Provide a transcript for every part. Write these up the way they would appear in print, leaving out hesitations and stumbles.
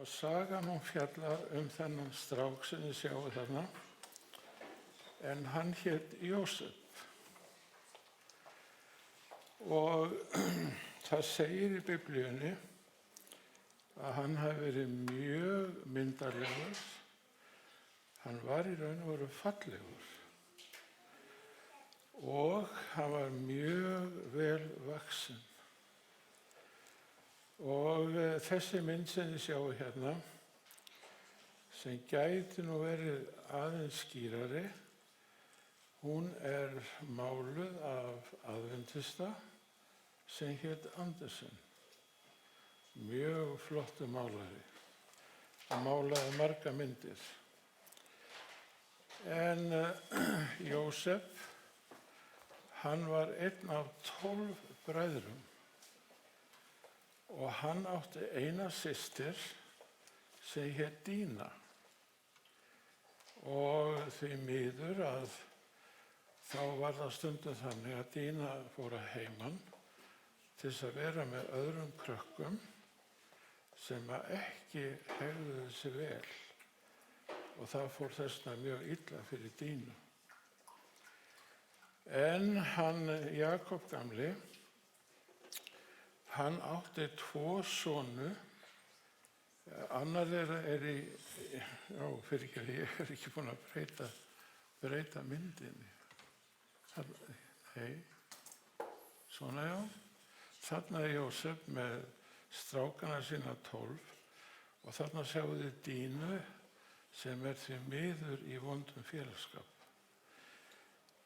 Og sagan hún fjallar þennan strák sem þið sjáu þarna, en hann hét Jósef. Og það segir í Biblíunni að hann hafi verið mjög myndarlegur, hann var í raun og veru fallegur og hann var mjög vel vaxinn. Og þessi mynd sem þið sjáu hérna, sem gæti nú verið aðeins skýrari, hún er máluð af aðventista sem hét Andersen. Mjög flottur málari. Hann málaði margar myndir. En Jósef, hann var einn af 12 bræðrum. Og hann átti eina systir sem hét Dína. Og því miður að þá var það stundum þannig að Dína fór að heiman til þess að vera með öðrum krökkum sem ekki hegðuðu sig vel. Og það fór þessna mjög illa fyrir Dínu. En hann, Jakob gamli, hann átti 2 sonu, annar þeirra ég er ekki búinn að breyta myndinni. Nei, svona já. Þarna er Jósef með strákana sína 12 og þarna sjáum við Dínu sem er því miður í vondum félagsskap.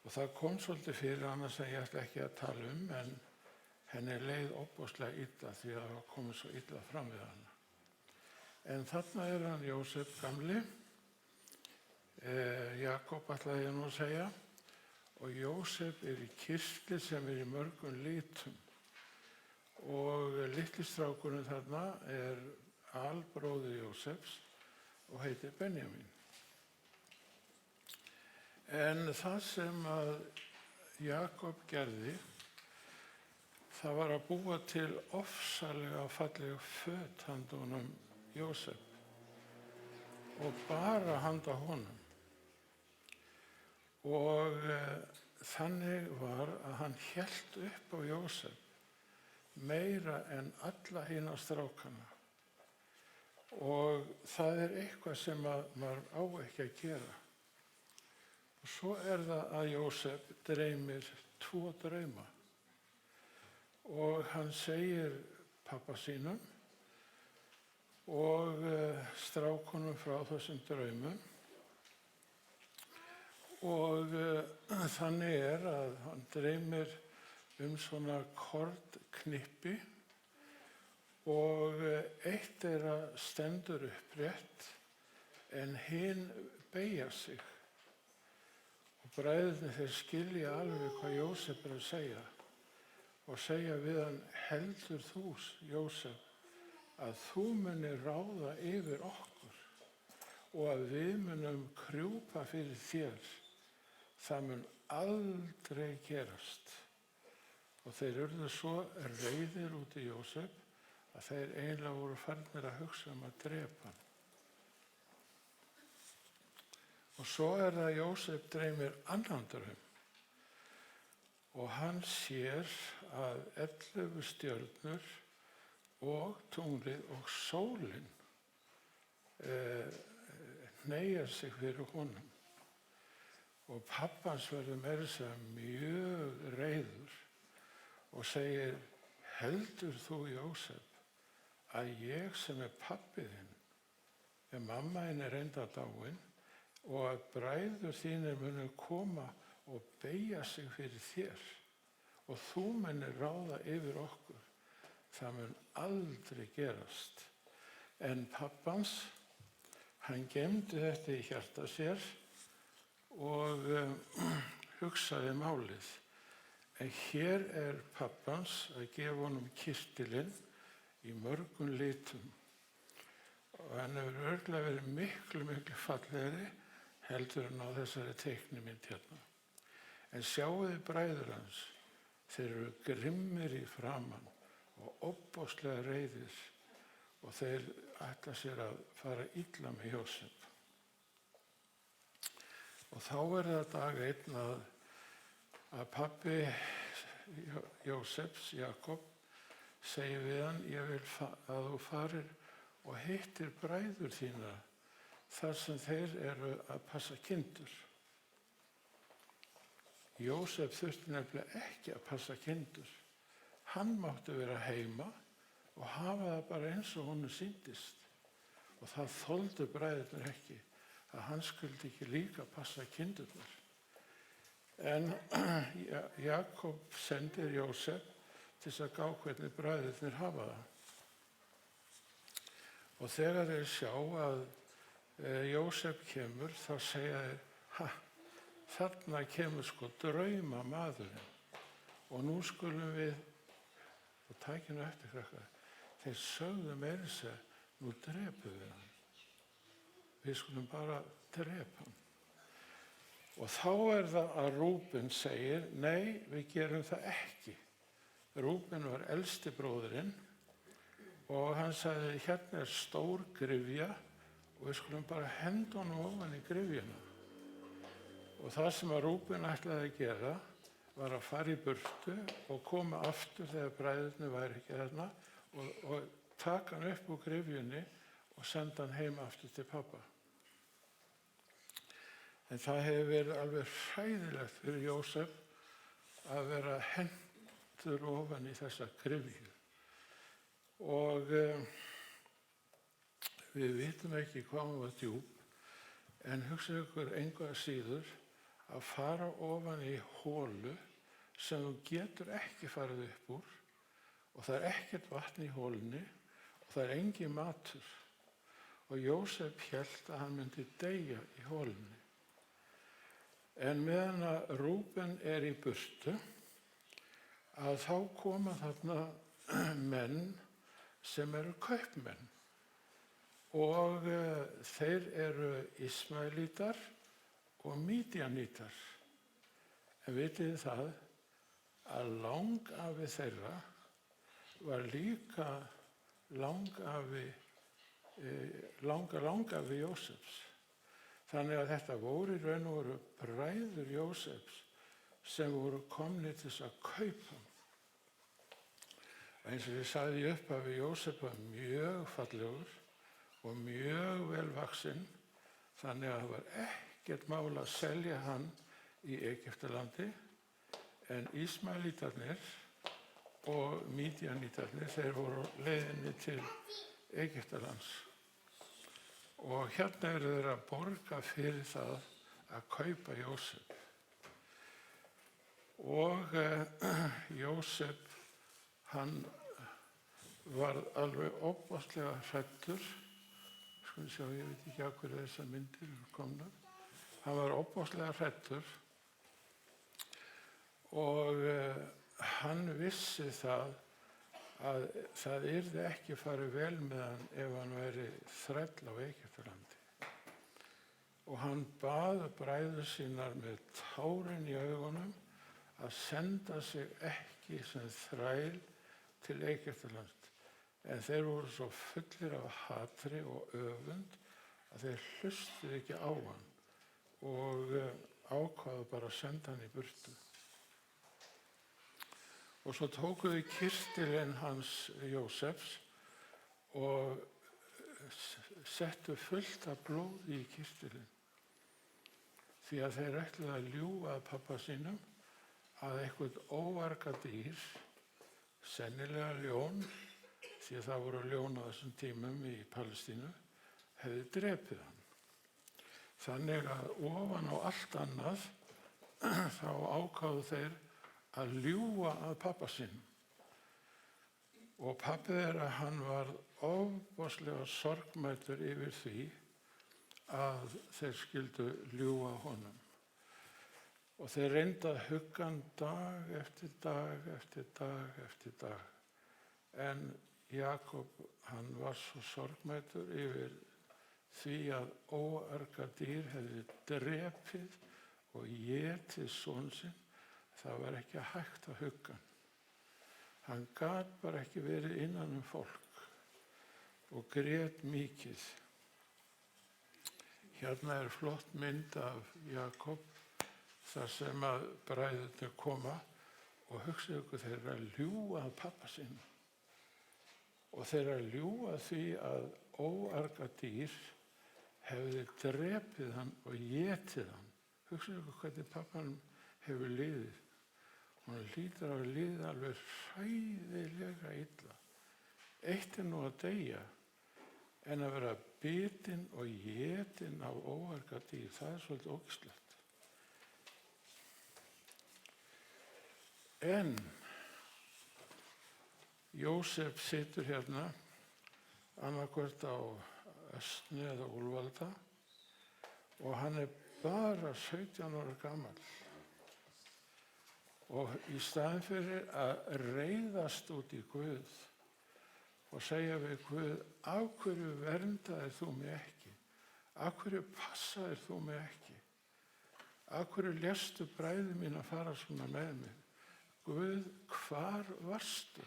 Og það kom svolítið fyrir hana sem ég ætla ekki að tala en henni leið ofboðslega illa því að það komið svo illa fram við hana. En þarna er hann Jósef gamli, Jakob ætlaði ég nú að segja, og Jósef er í kyrtli sem er í mörgum litum. Og litli strákurinn þarna er albróðir Jósefs og heitir Benjamin. En það sem að Jakob gerði, það var að búa til ofsalega fallega föt handa honum Jósef og bara handa honum. Og þannig var að hann hélt upp á Jósef meira en alla hina strákana. Og það er eitthvað sem maður á ekki að gera. Og svo er það að Jósef dreymir 2 drauma. Og hann segir pappa sínum og strákunum frá þessum draumum. Og þannig er að hann dreymir svona kordknippi og eitt þeirra stendur upprétt en hinn beygja sig. Og bræðurnir þeir skilja alveg hvað Jósef er að segja. Og segja við hann, heldur þú, Jósef, að þú munir ráða yfir okkur og að við munum krjúpa fyrir þér. Það mun aldrei gerast. Og þeir urðu svo reiðir út í Jósef að þeir eiginlega voru farnir að hugsa að drepa hann. Og svo er það Jósef dreymir annan draum. Og hann sér að 11 stjörnur og tunglið og sólin hneigja sig fyrir honum. Og pappans verður meira að segja mjög reiður og segir, heldur þú, Jósef, að ég sem er pabbi þinn, mamma þín er enda dáin og að bræður þínir munu koma og beygja sig fyrir þér og þú munir ráða yfir okkur. Það mun aldrei gerast. En pappans, hann geymdi þetta í hjarta sér og hugsaði málið. En hér er pappans að gefa honum kyrtilinn í mörgum litum. Og hann hefur örugglega verið miklu fallegri heldur en á þessari teiknimynd hérna. En sjáu þið bræður hans, þeir eru grimmir í framan og ofboðslega reiðir og þeir ætla sér að fara illa með Jósef. Og þá það dag einn að pabbi Jósefs, Jakob, segir við hann: ég vil að þú farir og hittir bræður þína þar sem þeir eru að passa kindur. Jósef þurfti nefnilega ekki að passa kindur. Hann mátti vera heima og hafa það bara eins og honum sýndist. Og það þoldu bræðurnir ekki, að hann skuldi ekki líka passa kindurnar. En Jakob sendir Jósef til að gá hvernig bræðurnir hafa það. Og þegar þeir sjá að Jósef kemur, þá segja þeir: þarna kemur sko drauma maðurinn. Og nú skulum við, og takinu eftir krakkar, þeir sögðu meira að segja: nú drepum við hann. Við skulum bara drepa hann. Og þá það að Rúben segir: nei, við gerum það ekki. Rúben var elsti bróðirinn og hann sagði: hérna stór gryfja og við skulum bara henda honum ofan í gryfjuna. Og það sem að Rúben ætlaði að gera var að fara í burtu og koma aftur þegar bræðurnir væri ekki þarna og taka hann upp úr gryfjunni og senda hann heim aftur til pabba. En það hefur verið alveg hræðilegt fyrir Jósef að vera hentur ofan í þessa gryfju. Og við vitum ekki hvað hún var djúp, en hugsaðu ykkur engu að síður að fara ofan í holu sem þú getur ekki farið upp úr og það ekkert vatn í holunni og það engin matur. Og Jósef hélt að hann myndi deyja í holunni. En meðan að Rúben í burtu, að þá koma þarna menn sem eru kaupmenn. Og þeir eru Ismaelítar og Mídjanítar. En vitið þið það að langafi þeirra var líka langafi Jósefs. Þannig að þetta voru í raun og veru bræður Jósefs sem voru komnir til þess að kaupa hann. Eins og ég sagði í upphafi, Jósef var mjög fallegur og mjög vel vaxinn, þannig að það var ekkert mál að selja hann í Egyptalandi, en Ismaelítarnir og Mídjanítarnir, þeir voru á leiðinni til Egyptalands. Og hérna eru þeir að borga fyrir það að kaupa Jósef. Og Jósef, hann var alveg ofboðslega hræddur. Skulum sjá, ég veit ekki af hverju þessar myndir eru komnar. Hann var ofboðslega hræddur og hann vissi það að það yrði ekki farið vel með hann ef hann væri þræll á Egyptalandi. Og hann bað bræður sínar með tárin í augunum að senda sig ekki sem þræl til Egyptalands. En þeir voru svo fullir af hatri og öfund að þeir hlustuðu ekki á hann og ákváðu bara að senda hann í burtu. Og svo tóku þau kistilinn hans Jósefs og settu fullt af blóði í kistilinn. Því að þeir ætluðu að ljúga að pabba sínum að eitthvað óarga dýr, sennilega ljón, því að það voru ljón á þessum tímum í Palestínu, hefði drepið hann. Þannig að ofan á allt annað þá ákváðu þeir að ljúga að pabba sínum. Og pabbi þeirra, hann var ofboðslega sorgmæddur yfir því að þeir skyldu ljúga honum. Og þeir reyndu að hugga hann dag eftir dag eftir dag eftir dag. En Jakob, hann var svo sorgmæddur yfir því að óarga dýr hefði drepið og étið son sinn. Það var ekki hægt að hugga hann. Hann gat bara ekki verið innan fólk. og grét mikið. Hérna flott mynd af Jakob þar sem að bræðurnir koma og hugsaðu ykkur, þeir eru að ljúga að pappa sinn. Og þeir eru að ljúga því að óarga dýr hefði drepið hann og étið hann. Hugsaðu ykkur hvernig pappanum hefur liðið. Hún hlýtur að liða alveg hræðilega illa. Eitt nú að deyja en að vera bitinn og étinn af óarga dýr. Það svolítið ógeðslegt. En Jósef situr hérna annarkvort á Östni eða Úlfalda og hann bara 17 ára gamall. Og í staðinn fyrir að reiðast út í Guð og segja við Guð, af hverju verndaðir þú mig ekki? Af hverju passaðir þú mig ekki? Af hverju léstu bræður mín að fara svona með mig? Guð, hvar varstu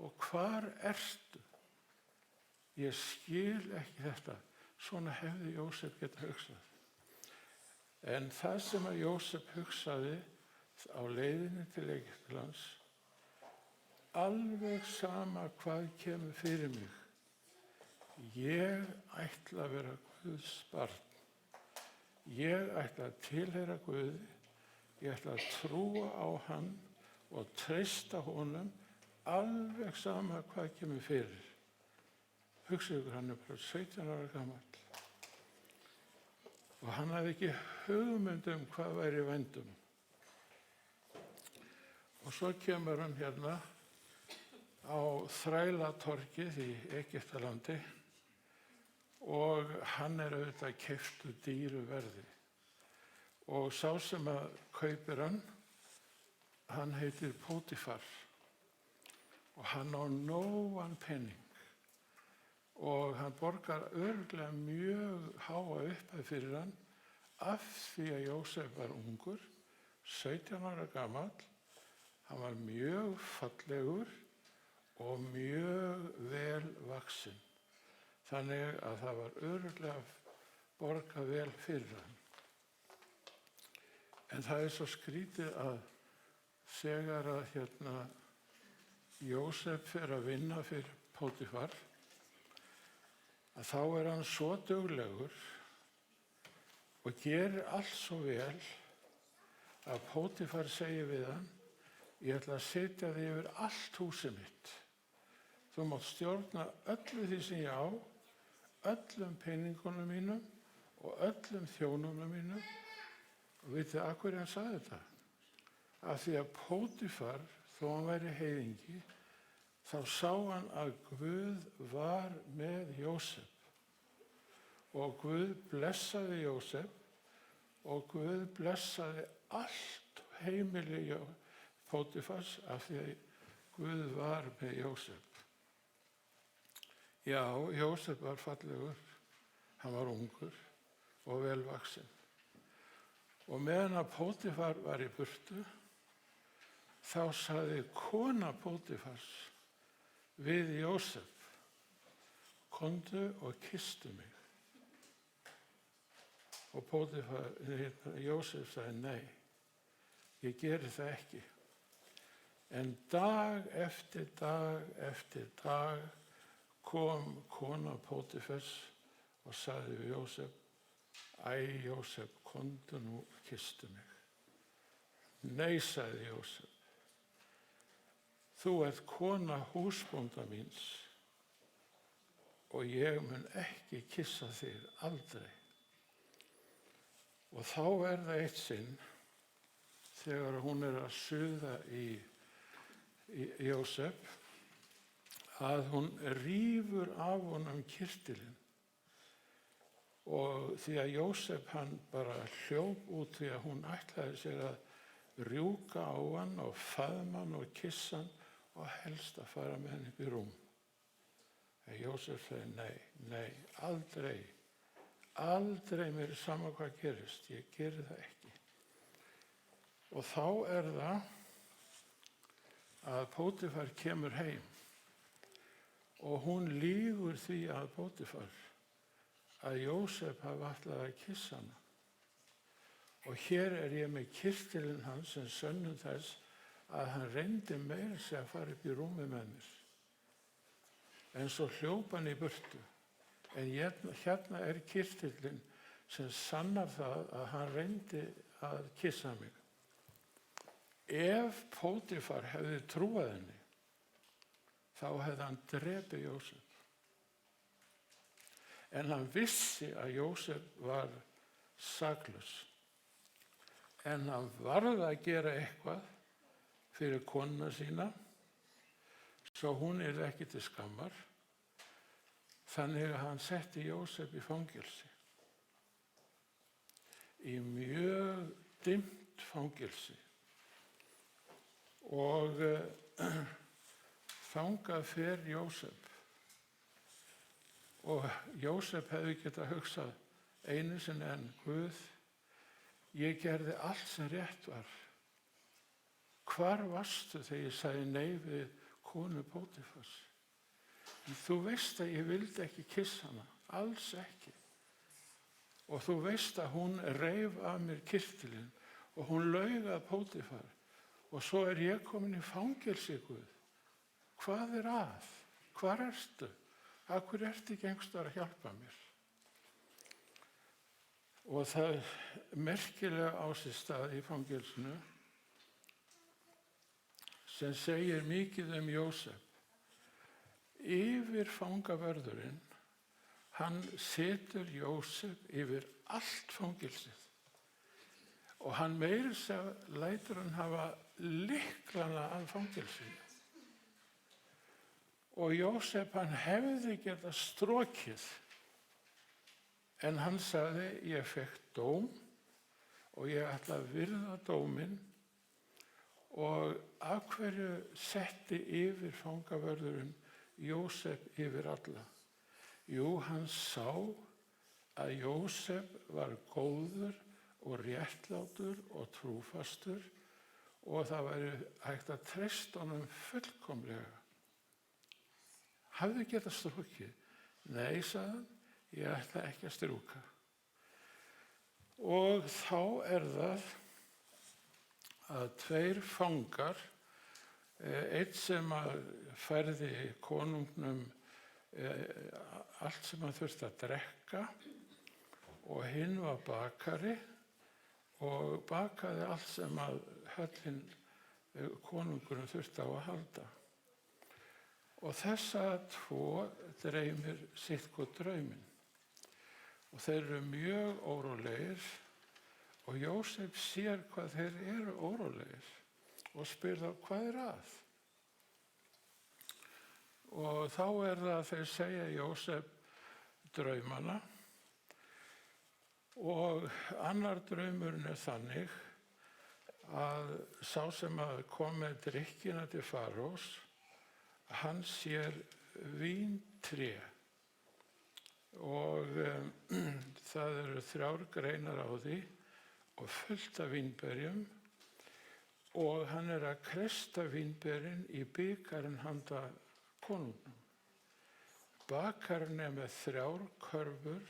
og hvar ertu? Ég skil ekki þetta. Svona hefði Jósef getað hugsað. En það sem að Jósef hugsaði á leiðinni til Egyptalands, alveg sama hvað kemur fyrir mig. Ég ætla að vera Guðs barn. Ég ætla að tilheyra Guði. Ég ætla að trúa á hann og treysta honum alveg sama hvað kemur fyrir. Hugsaðu ykkur, hann bara 17 ára gamall. Og hann hafði ekki hugmynd hvað væri í vændum. Og svo kemur hann hérna á Þrælatorgið í Egyptalandi og hann auðvitað keyptur dýru verði. Og sá sem að kaupir hann heitir Pótifar og hann á nógan pening og hann borgar örugglega mjög háa upphæð fyrir hann af því að Jósef var ungur, 17 ára gamall. Hann var mjög fallegur og mjög vel vaxinn. Þannig að það var örugglega borgað vel fyrir hann. En það svo skrítið að þegar að Jósef fer að vinna fyrir Pótifar, að þá hann svo duglegur og gerir allt svo vel að Pótifar segir við hann, ég ætla að setja þig yfir allt húsið mitt. Þú mátt stjórna öllu því sem ég á, öllum peningunum mínum og öllum þjónunum mínum. Og vitið af hverju hann sagði þetta? Af því að Pótifar, þó hann væri heiðingi, þá sá hann að Guð var með Jósef. Og Guð blessaði Jósef og Guð blessaði allt heimili Pótifars af því að Guð var með Jósef. Já, Jósef var fallegur, hann var ungur og velvaxinn. Og meðan að Pótifar var í burtu, þá sagði kona Pótifars við Jósef, komdu og kysstu mig. Og Jósef sagði, nei, ég geri það ekki. En dag eftir dag kom kona Pótifars og sagði við Jósef, æ, Jósef, komdu nú og kysstu mig. Nei, sagði Jósef, þú ert kona húsbónda míns og ég mun ekki kyssa þig aldrei. Og þá það eitt sinn, þegar hún að suða í Jósef, að hún rífur af honum kyrtilinn. Og því að Jósef hann bara hljóp út því að hún ætlaði sér að rjúka á hann og faðma hann og kyssa hann og helst að fara með hann upp í rúm. En Jósef sagði, nei, aldrei mér sama hvað gerist, ég geri það ekki. Og þá það að Pótifar kemur heim og hún lýgur því að Pótifar að Jósef hafi ætlað að kyssa hana. Og hér ég með kistilinn hans sem sönnun þess að hann reyndi meira sig að fara upp í rúmi með mér. En svo hljóp hann í burtu. En hérna kistillinn sem sannar það að hann reyndi að kyssa mig. Ef Pótifar hefði trúað henni, þá hefði hann drepið Jósef. En hann vissi að Jósef var saklaus. En hann varð að gera eitthvað fyrir konuna sína, svo hún ekki til skammar. Þannig að hann setti Jósef í fangelsi. Í mjög dimmt fangelsi. Og þangað fer Jósef. Og Jósef hefði getað hugsað einu sinni en Guð, ég gerði allt sem rétt var. Hvar varstu þegar ég sagði nei við konu Pótifars? Þú veist að ég vildi ekki kyssa hana, alls ekki. Og þú veist að hún reif af mér kistilinn og hún laug að Pótifar. Og svo ég komin í fangelsi, Guð. Hvað að? Hvar ertu? Af hverju ertu ekki einhverstaðar að hjálpa mér? Og það merkilega á sér stað í fangelsinu sem segir mikið Jósef. Yfir fangavörðurinn, hann setur Jósef yfir allt fangelsið. Og hann meira lætur hann hafa lyklana að fangelsinu. Og Jósef, hann hefði getað strokið. En hann sagði, ég fekk dóm og ég ætla að virða dóminn. Og af hverju setti yfir fangavörðurinn Jósef yfir alla? Jú, hann sá að Jósef var góður og réttlátur og trúfastur og það væri hægt að treysta honum fullkomlega. Hafði getað strúkið? Nei, sagði hann, ég ætla ekki að strúka. Og þá það að tveir fangar, einn sem færði konungnum allt sem hann þurfti að drekka og hinn var bakari og bakaði allt sem höllin konungurinn þurfti á að halda. Og þessa tvo dreymir sitt hvort drauminn. Og þeir eru mjög órólegir og Jósef sér hvað þeir eru órólegir og spyr þá hvað að? Og þá það að þeir segja Jósef draumana og annar draumurinn þannig að sá sem kom með drykkina til Farós, hann sér víntré og það eru 3 greinar á því og fullt af vínberjum og hann að kreista vínberin í bikarinn handa konungnum. Bakarinn með 3 körfur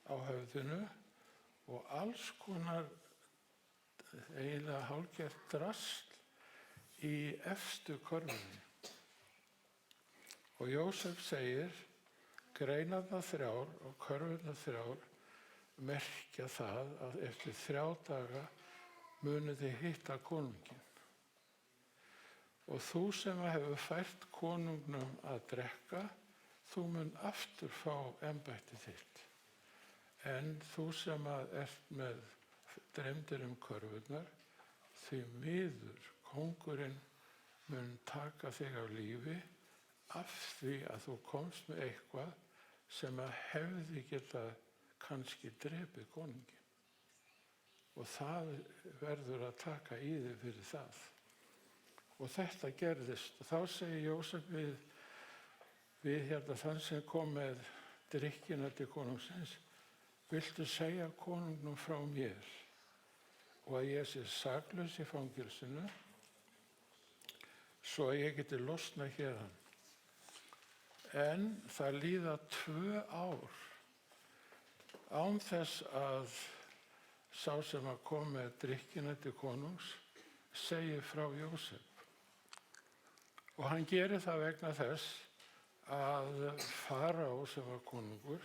á höfðinu og alls konar eiginlega hálfgert drasl í efstu körfunni. Og Jósef segir, greinarnar 3 og körfurnar 3 merkja það að eftir 3 daga munu þið hitta konunginn. Og þú sem hefur fært konungnum að drekka, þú mun aftur fá embætti þitt. En þú sem ert með dreymdir körfurnar, því miður kóngurinn mun taka þig af lífi af því að þú komst með eitthvað sem hefði getað kannski drepið konunginn. Og það verður að taka í þig fyrir það. Og þetta gerðist. Og þá segir Jósef við þann sem kom með drykkina til konungsins, viltu segja konungnum frá mér og að ég sé saklaus í fangelsinu svo að ég geti losnað héðan. En það líða 2 ár án þess að sá sem að kom með drykkina til konungs segir frá Jósef. Og hann gerir það vegna þess að Faraó sem var konungur,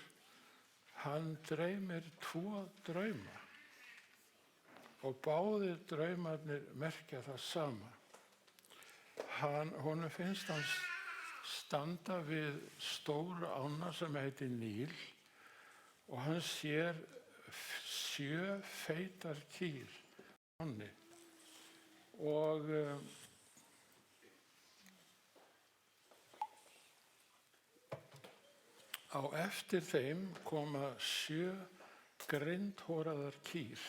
hann dreymir 2 drauma og báðir draumarnir merkja það sama. Honum finnst hann standa við stóra ána sem heitir Níl og hann sér 7 feitar kýr ánni og á eftir þeim koma 7 grindhoraðar kýr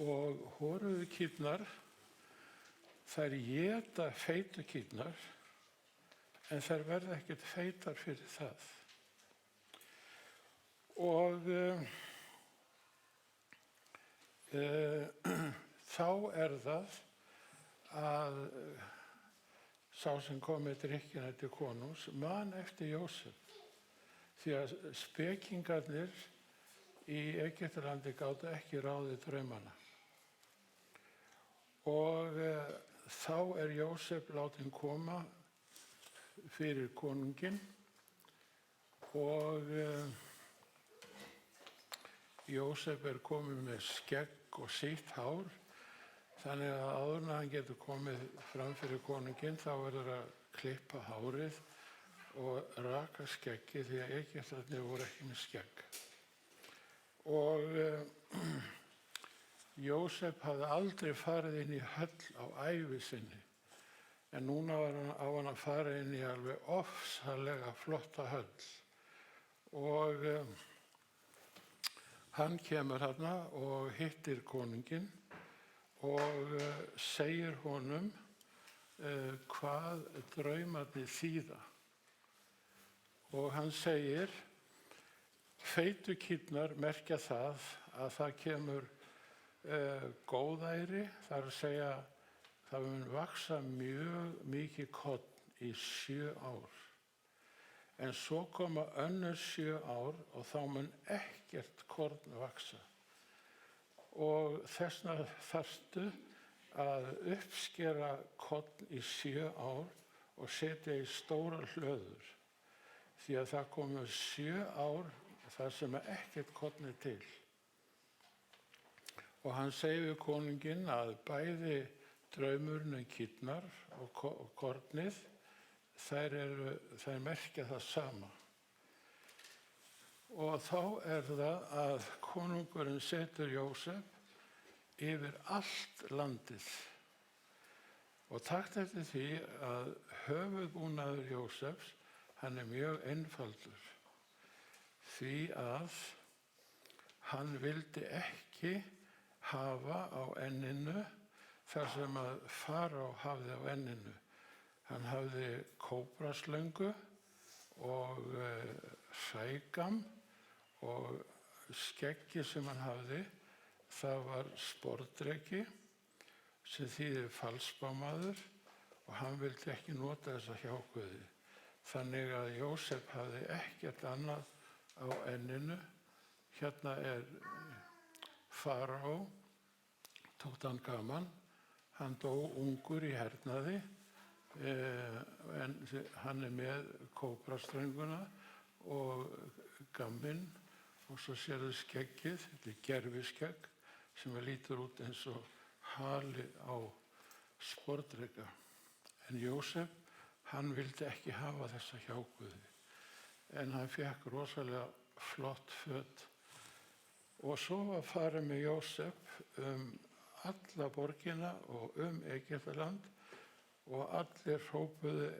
og horuðu kýrnar, þær éta feitu kýrnar en þær verða ekkert feitar fyrir það. Og þá það að sá sem kom með drykkina til konungs man eftir Jósef því að spekingarnir í Egyptalandi gátu ekki ráðið draumana. Og þá Jósef látinn koma fyrir konunginn og Jósef kominn með skegg og sítt hár, þannig að áður en hann getur komið fram fyrir konunginn þá verður að klippa hárið og raka skeggið því að Egyptarnir voru ekki með skegg. Og Jósef hafði aldrei farið inn í höll á ævi sinni, en núna á hann að fara inn í alveg ofsalega flotta höll. Og hann kemur þarna og hittir konunginn og segir honum hvað draumarnir þýða. Og hann segir, feitu kýrnar merkja það að það kemur góðæri, það að segja það mun vaxa mjög mikið korn í 7 ár. En svo koma önnur 7 ár og þá mun ekkert korn vaxa. Og þessna þarftu að uppskera korn í 7 ár og setja í stórar hlöður. Því að það komu 7 ár þar sem ekkert korn til. Og hann segir við konunginn að bæði draumurinn kýrnar og kornið, þær merkja það sama. Og þá það að konungurinn setur Jósef yfir allt landið. Og takt eftir því að höfuðbúnaður Jósefs, hann mjög einfaldur. Því að hann vildi ekki hafa á enninu þar sem að Faraó hafði á enninu. Hann hafði kóbraslöngu og hrægam og skeggi sem hann hafði, það var sporðdreki sem þýðir falsbámaður og hann vildi ekki nota þessa hjáguði. Þannig að Jósef hafði ekkert annað á enninu. Hérna Faraó, Tútankamon, hann dó ungur í hernaði, en hann með kóbraströnguna og gamminn og svo sérðu skeggið, þetta gerviskegg sem lítur út eins og hali á sporðdreka. En Jósef, hann vildi ekki hafa þessa hjáguði, en hann fékk rosalega flott föt. Og svo var farið með Jósef alla borgina og Egyptaland og allir hrópuðu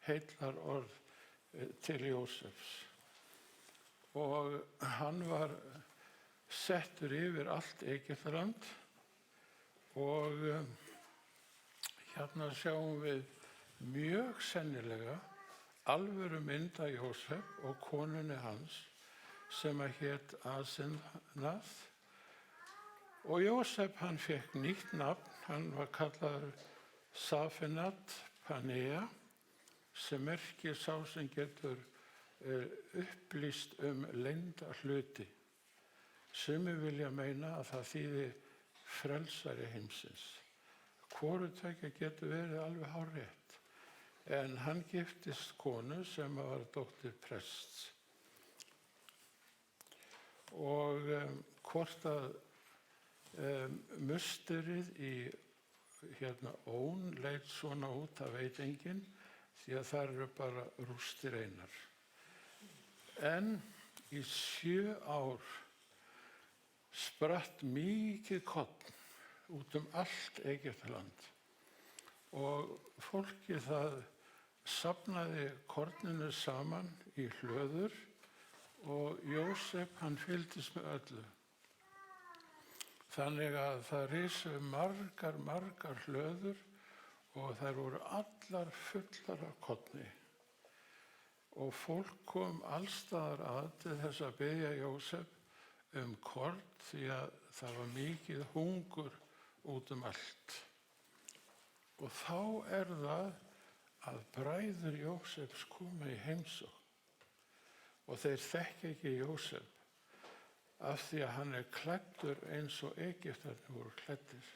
heillaorð til Jósefs. Og hann var settur yfir allt Egyptaland og hérna sjáum við mjög sennilega alvöru mynd af Jósef og konunni hans sem hét Asenath. Og Jósef hann fékk nýtt nafn, hann var kallaður Safenat Panea, sem merkir sá sem getur upplýst leynda hluti. Sumir vilja meina að það þýði frelsari heimsins. Hvoru tveggja getur verið alveg hárrétt, en hann giftist konu sem var dóttir prests. Og hvort að musterið í Ón leit svona út, það veit enginn, því að það eru bara rústir einar. En í 7 ár spratt mikið korn út allt Egyptaland og fólkið það safnaði korninu saman í hlöður og Jósef hann fylgdist með öllu. Þannig að það risu margar hlöður og þær voru allar fullar af korni. Og fólk kom allstaðar að til þess að biðja Jósef korn því að það var mikið hungur út allt. Og þá það að bræður Jósefs koma í heimsókn og þeir þekkja ekki Jósef af því að hann klæddur eins og Egyptarnir voru klæddir.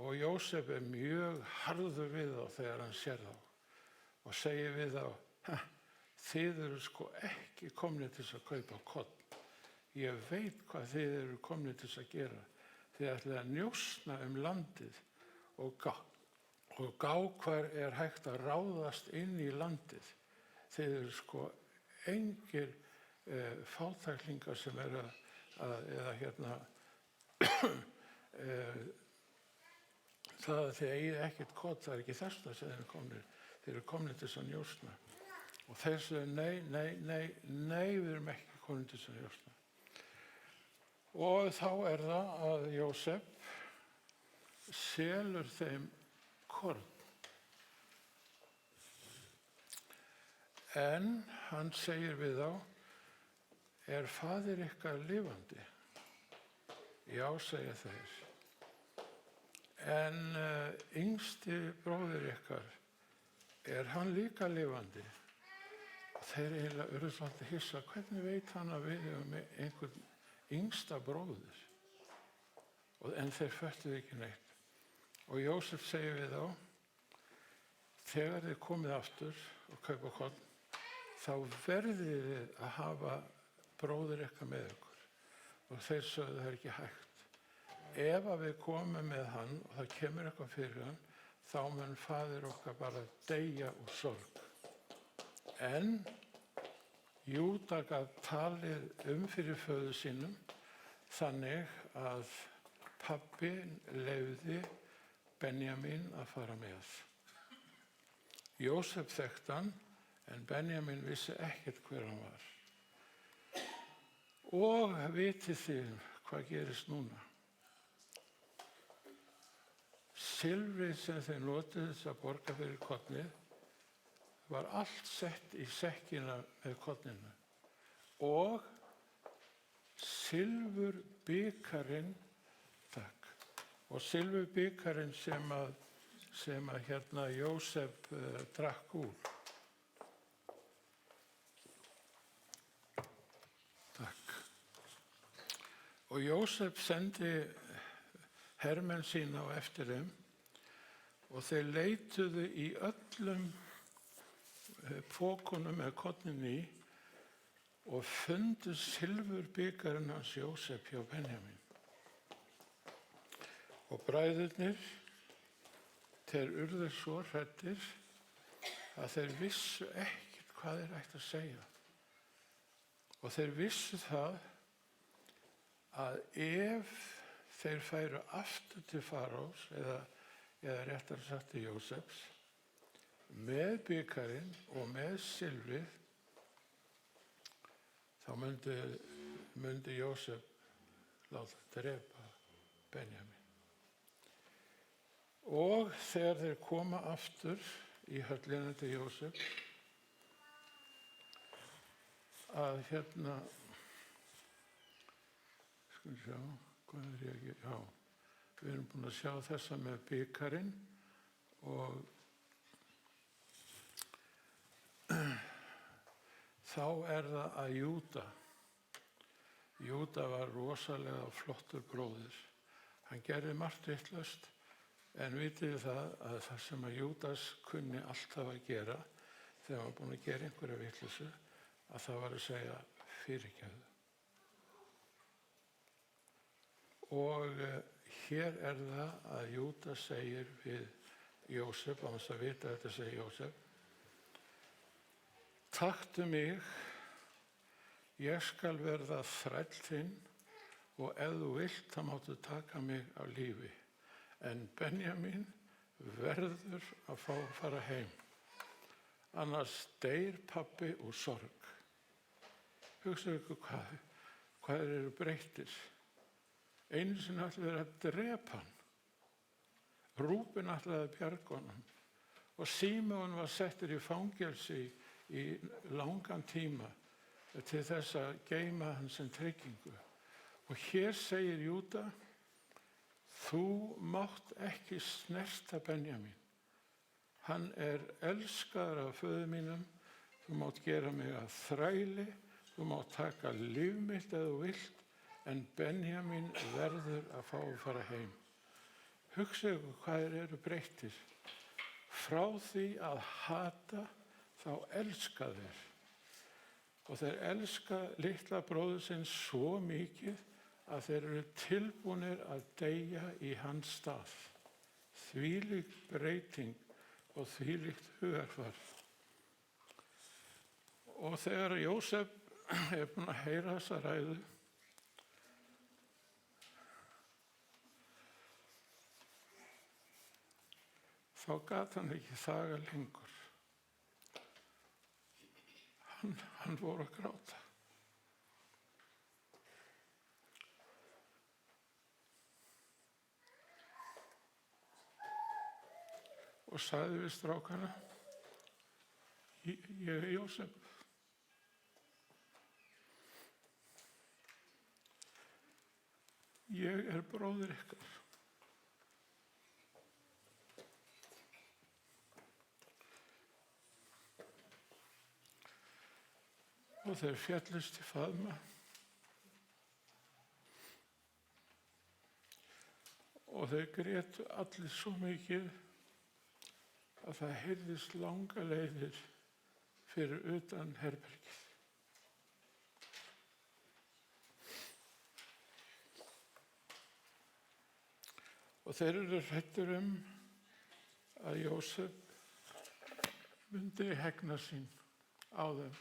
Og Jósef mjög harður við þá þegar hann sér þá og segir við þá, þið eru sko ekki komnir til þess að kaupa korn. Ég veit hvað þið eru komnir til þess að gera. Þið ætlið að njósna landið og gá hvar hægt að ráðast inn í landið. Þið eru sko engir fátæklingar sem eða það að þið eigið ekkert korn, það ekki þess að þið eru komnir til þess að njósna. Og þeir sögðu nei, við erum ekki komin til þess að njósna. Og þá það að Jósef selur þeim korn. En hann segir við þá, faðir ykkar lifandi? Já, segja þeir. En yngsti bróðir ykkar, hann líka lifandi? Þeir eiginlega urðu svolítið hissa, hvernig veit hann að við erum einhvern yngsta bróðir? En þeir föttuðu ekki neitt. Og Jósef segir við þá, þegar þið komið aftur og kaupa korn, þá verðið þið að hafa bróðir ykkar með ykkur. Og þeir sögðu það ekki hægt. Ef að við komum með hann og það kemur eitthvað fyrir hann, þá mun faðir okkar bara deyja úr sorg. En Júda gat talið fyrir föður sínum þannig að pabbi leyfði Benjamín að fara með. Jósef þekkti hann, en Benjamín vissi ekkert hver hann var. Og vitið þið hvað gerist núna? Silfrið sem þeir notuðu þess að borga fyrir kornið var allt sett í sekkina með korninu. Og silfurbikarinn, og silfurbikarinn sem að Jósef drakk úr. Og Jósef sendi hermenn sína á eftir þeim og þeir leituðu í öllum pokunum með kornin í og fundu silfurbikarinn hans Jósef hjá Benjamín. Og bræðurnir, þeir urðu svo hræddir að þeir vissu ekkert hvað þeir ættu að segja. Og þeir vissu það að ef þeir færu aftur til Faraós, eða réttar sagt til Jósefs, með bikarinn og með silfrið, þá myndi Jósef láta drepa Benjamín. Og þegar þeir koma aftur í höllina til Jósef, að skulum sjá, hvað ég? Já, Við erum búin að sjá þessa með bikarinn og þá það að Júda var rosalega flottur bróðir. Hann gerði margt vitlaust, en vitið það að það sem að Júdas kunni alltaf að gera þegar hann var búinn að gera einhverja vitleysu, að það var að segja fyrirgefðu. Og hér það að Júdas segir við Jósef, á þess að vita þetta segir Jósef, taktu mig, ég skal verða þræll þinn og ef þú vilt þá máttu taka mig af lífi. En Benjamín verður að fá að fara heim. Annars deyr pabbi úr sorg. Hugsaðu ykkur hvað eru breyttir. Einu sinni ætlaði að drepa hann. Rúben ætlaði að bjarga honum. Og Símon var settur í fangelsi í langan tíma til þess að geyma hann sem tryggingu. Og hér segir Júda, þú mátt ekki snerta Benjamín. Hann elskaður af föður mínum, þú mátt gera mig að þræli, þú mátt taka líf mitt ef þú vilt, en Benjamín verður að fá að fara heim. Hugsaðu hvað eru breyttir. Frá því að hata, þá elska þeir. Og þeir elska litla bróður sinn svo mikið að þeir eru tilbúnir að deyja í hans stað. Þvílík breyting og þvílíkt hugarfar. Og þegar Jósef búinn að heyra þessa ræðu, þá gat hann ekki þagað lengur. Hann fór að gráta. Og sagði við strákana, ég Jósef. Ég bróðir ykkar. Og þeir féllust í faðma. Og þeir grétu allir svo mikið að það heyrðist langa leiðir fyrir utan herbergið. Og þeir eru hræddir að Jósef myndi hegna sín á þeim.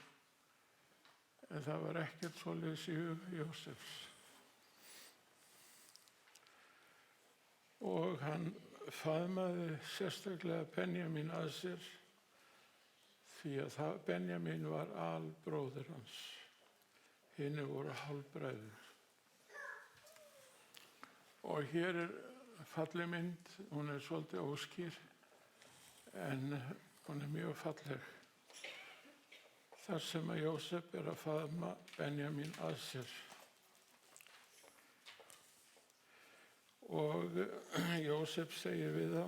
En það var ekkert svoleiðis í huga Jósefs. Og hann faðmaði sérstaklega Benjamín að sér, því að Benjamín var albróðir hans. Hinir voru hálfbræður. Og hér falleg mynd, hún svolítið óskýr, en hún mjög falleg. Þar sem að Jósef að faðma Benjamín að sér. Og Jósef segir við þá,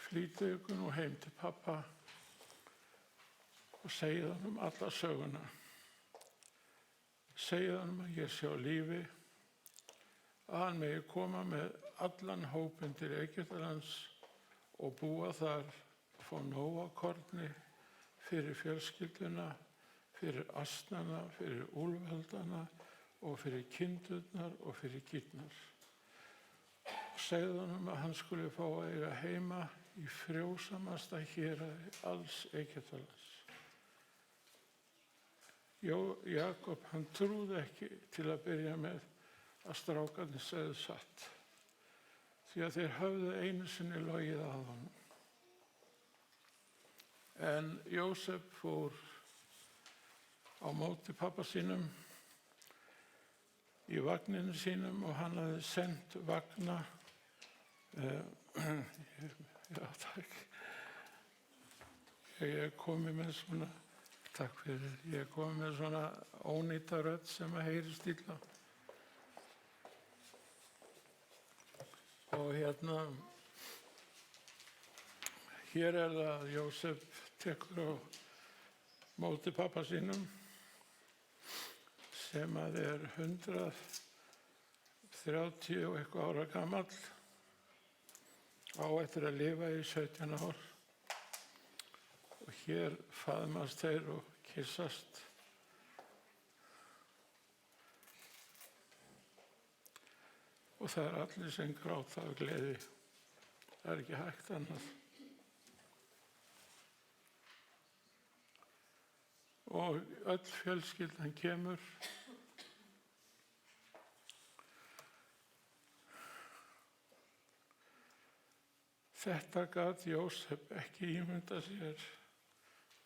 flýttu ykkur nú heim til pappa og segið honum alla söguna. Segið honum að ég sé á lífi, að hann megi koma með allan hópinn til Egyptalands og búa þar, fá nóg af korni, fyrir fjölskylduna, fyrir asnana, fyrir úlfaldana og fyrir kindurnar og fyrir kýrnar. Segðu honum að hann skuli fá að eiga heima í frjósamasta héraði alls Egyptalands. Jakob, hann trúði ekki til að byrja með að strákarnir segðu satt, því að þeir höfðu einu sinni logið að honum. En Jósef fór á móti pappa sínum í vagninu sínum og hann hafði sendt vagna. Já, takk. Ég komið með svona, takk fyrir, ég komið með svona ónýta rödd sem að heyrist illa. Og hér er það að Jósef tekur á móti pappa sínum sem að er 130 og eitthvað ára gamall, á eftir að lifa í 17 ár. Og hér faðmast þeir og kyssast. Og það er allir sem gráta af gleði. Það er ekki hægt annað. Og öll fjölskyldan kemur. Þetta gat Jósef ekki ímynda sér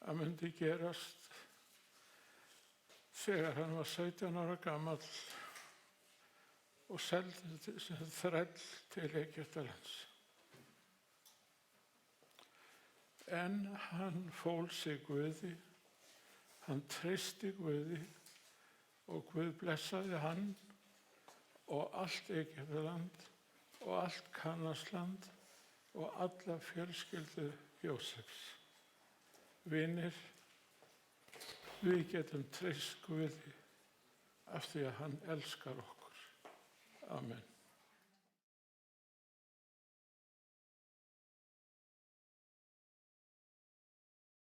að myndi gerast þegar hann var 17 ára gamall og seldi sem þræll til Egyptalands. En hann fól sig Guði, hann treysti Guði og Guð blessaði hann og allt Egyptaland og allt Kanansland og alla fjölskyldu Jósefs. Vinir, við getum treyst Guði af því að hann elskar okkur. Amen.